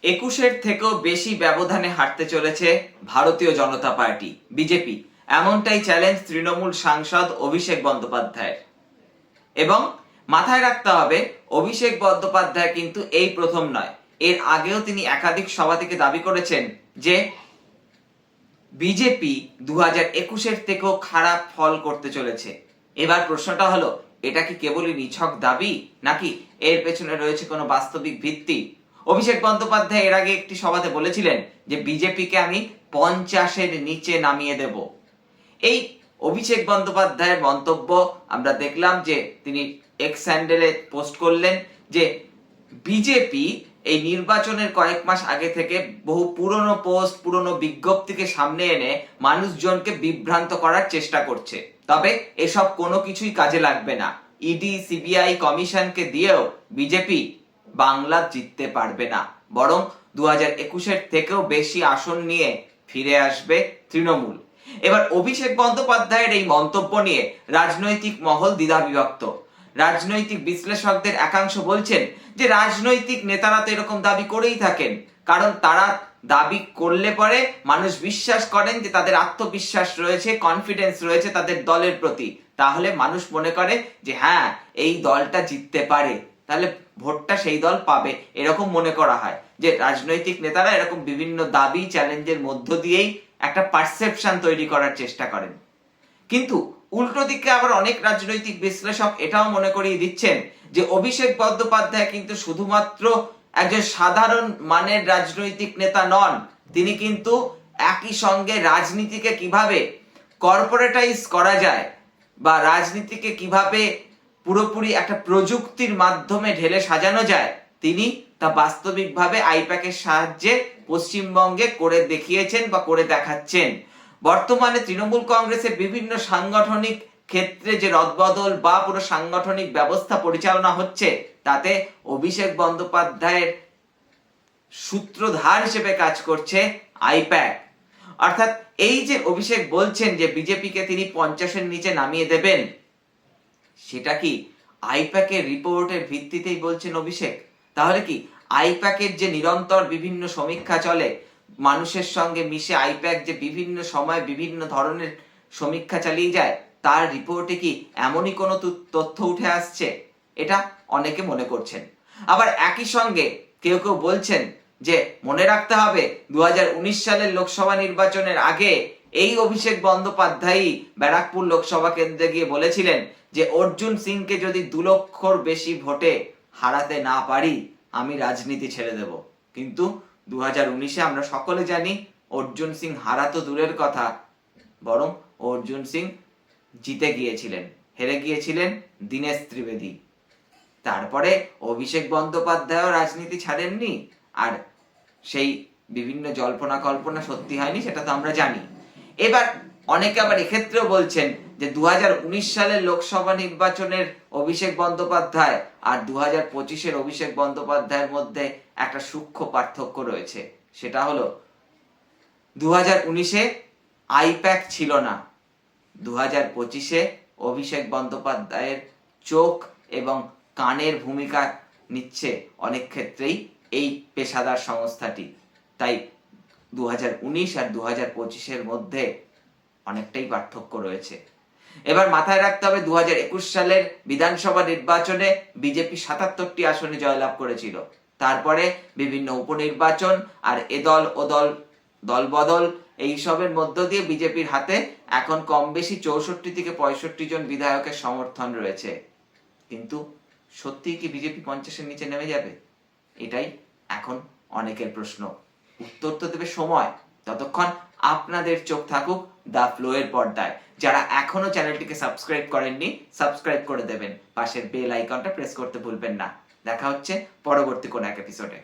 21-এর থেকেও বেশি ব্যবধানে হারতে চলেছে ভারতীয় জনতা পার্টি বিজেপি, এমনটাই চ্যালেঞ্জ তৃণমূল সাংসদ অভিষেক বন্দ্যোপাধ্যায়ের। এবং মাথায় রাখতে হবে, অভিষেক বন্দ্যোপাধ্যায় কিন্তু এই প্রথম নয়, এর আগেও তিনি একাধিক সভা থেকে দাবি করেছেন যে বিজেপি 2021-এর থেকেও খারাপ ফল করতে চলেছে। এবার প্রশ্নটা হলো, এটা কি কেবলই নিছক দাবি, নাকি এর পেছনে রয়েছে কোনো বাস্তবিক ভিত্তি? অভিষেক বন্দ্যোপাধ্যায় এর আগে একটি সভাতে বলেছিলেন যে বিজেপিকে আমি 50-এর নিচে নামিয়ে দেব। এই অভিষেক বন্দ্যোপাধ্যায়ের মন্তব্য আমরা দেখলাম যে তিনি এক্স হ্যান্ডেলে পোস্ট করলেন যে বিজেপি এই নির্বাচনের কয়েক মাস আগে থেকে বহু পুরনো পোস্ট, পুরনো বিজ্ঞপ্তিকে সামনে এনে মানুষজনকে বিভ্রান্ত করার চেষ্টা করছে। তবে এসব কোনো কিছুই কাজে লাগবে না। ইডি, সিবিআই, কমিশনকে দিয়েও বিজেপি বাংলা জিততে পারবে না, বরং 2021-এর থেকেও বেশি আসন নিয়ে ফিরে আসবে তৃণমূল। এবার অভিষেক বন্দ্যোপাধ্যায়ের এই মন্তব্য নিয়ে রাজনৈতিক মহল দ্বিধাবিভক্ত। রাজনৈতিক বিশ্লেষকদের একাংশ বলছেন যে রাজনৈতিক নেতারা তো এরকম দাবি করেই থাকেন, কারণ তারা দাবি করলে পরে মানুষ বিশ্বাস করেন যে তাদের আত্মবিশ্বাস রয়েছে, কনফিডেন্স রয়েছে তাদের দলের প্রতি। তাহলে মানুষ মনে করে যে হ্যাঁ, এই দলটা জিততে পারে, তাহলে ভোটটা সেই দল পাবে, এরকম মনে করা হয়। যে রাজনৈতিক নেতারা এরকম বিভিন্ন দাবি চ্যালেঞ্জের মধ্য দিয়েই একটা পারসেপশন তৈরি করার চেষ্টা করেন। কিন্তু উল্টো দিকে আবার অনেক রাজনৈতিক বিশ্লেষক এটাও মনে করিয়ে দিচ্ছেন যে অভিষেক বন্দ্যোপাধ্যায় কিন্তু শুধুমাত্র একজন সাধারণ মানের রাজনৈতিক নেতা নন, তিনি কিন্তু একই সঙ্গে রাজনীতিকে কিভাবে কর্পোরেটাইজ করা যায় বা রাজনীতিকে কিভাবে পুরোপুরি একটা প্রযুক্তির মাধ্যমে ঢেলে সাজানো যায়, তিনি তা বাস্তবিকভাবে আইপ্যাকের সাহায্যে পশ্চিমবঙ্গে করে দেখিয়েছেন বা করে দেখাচ্ছেন। বর্তমানে তৃণমূল কংগ্রেসের বিভিন্ন সাংগঠনিক ক্ষেত্রে যে রদবদল বা পুরো সাংগঠনিক ব্যবস্থা পরিচালনা হচ্ছে, তাতে অভিষেক বন্দ্যোপাধ্যায়ের সূত্রধার হিসেবে কাজ করছে আইপ্যাক। অর্থাৎ এই যে অভিষেক বলছেন যে বিজেপিকে তিনি 50-এর নিচে নামিয়ে দেবেন, সেটা কি আইপ্যাকের রিপোর্টের ভিত্তিতেই বলছেন অভিষেক? তাহলে কি আইপ্যাকের যে নিরন্তর বিভিন্ন সমীক্ষা চলে, মানুষের সঙ্গে মিশে আইপ্যাক যে বিভিন্ন সময় বিভিন্ন ধরনের সমীক্ষা চালিয়ে যায়, তার রিপোর্টে কি এমনই কোনো তথ্য উঠে আসছে? এটা অনেকে মনে করছেন। আবার একই সঙ্গে কেউ কেউ বলছেন যে মনে রাখতে হবে 2019 সালের লোকসভা নির্বাচনের আগে এই অভিষেক বন্দ্যোপাধ্যায় ব্যারাকপুর লোকসভা কেন্দ্রে গিয়ে বলেছিলেন যে অর্জুন সিংকে যদি 2 লক্ষর বেশি ভোটে হারাতে না পারি, আমি রাজনীতি ছেড়ে দেব। কিন্তু 2019-এ আমরা সকলে জানি অর্জুন সিং হারা তো দূরের কথা, বরং অর্জুন সিং জিতে গিয়েছিলেন, হেরে গিয়েছিলেন দীনেশ ত্রিবেদী। তারপরে অভিষেক বন্দ্যোপাধ্যায়ও রাজনীতি ছাড়েননি, আর সেই বিভিন্ন জল্পনা কল্পনা সত্যি হয়নি, সেটা তো আমরা জানি। এবার অনেকে আবার এক্ষেত্রেও বলছেন যে 2019 সালের লোকসভা নির্বাচনের অভিষেক বন্দ্যোপাধ্যায় আর 2025-এর অভিষেক বন্দ্যোপাধ্যায়ের মধ্যে একটা সূক্ষ্ম পার্থক্য রয়েছে। সেটা হলো 2019-এ আইপ্যাক ছিল না, 2025-এ অভিষেক বন্দ্যোপাধ্যায়ের চোখ এবং কানের ভূমিকা নিচ্ছে অনেক ক্ষেত্রেই এই পেশাদার সংস্থাটি। তাই 2019 আর 2025-এর মধ্যে অনেকটাই পার্থক্য রয়েছে। এবার মাথায় রাখতে হবে 2021 সালের বিধানসভা নির্বাচনে বিজেপি 77টি আসনে জয়লাভ করেছিল। তারপরে বিভিন্ন উপনির্বাচন আর এদল ওদল দলবদল এইসবের মধ্য দিয়ে বিজেপির হাতে এখন কম বেশি 64 থেকে 65 জন বিধায়কের সমর্থন রয়েছে। কিন্তু সত্যিই কি বিজেপি 50-এর নিচে নেমে যাবে? এটাই এখন অনেকের প্রশ্ন। উত্তর তো দেবে সময়। ততক্ষণ আপনাদের চোখ থাকুক দ্য ফ্লো এর পর্দায়। যারা এখনো চ্যানেলটিকে সাবস্ক্রাইব করেননি, সাবস্ক্রাইব করে দেবেন, পাশের বেল আইকনটা প্রেস করতে ভুলবেন না। দেখা হচ্ছে পরবর্তী কোন এক এপিসোডে।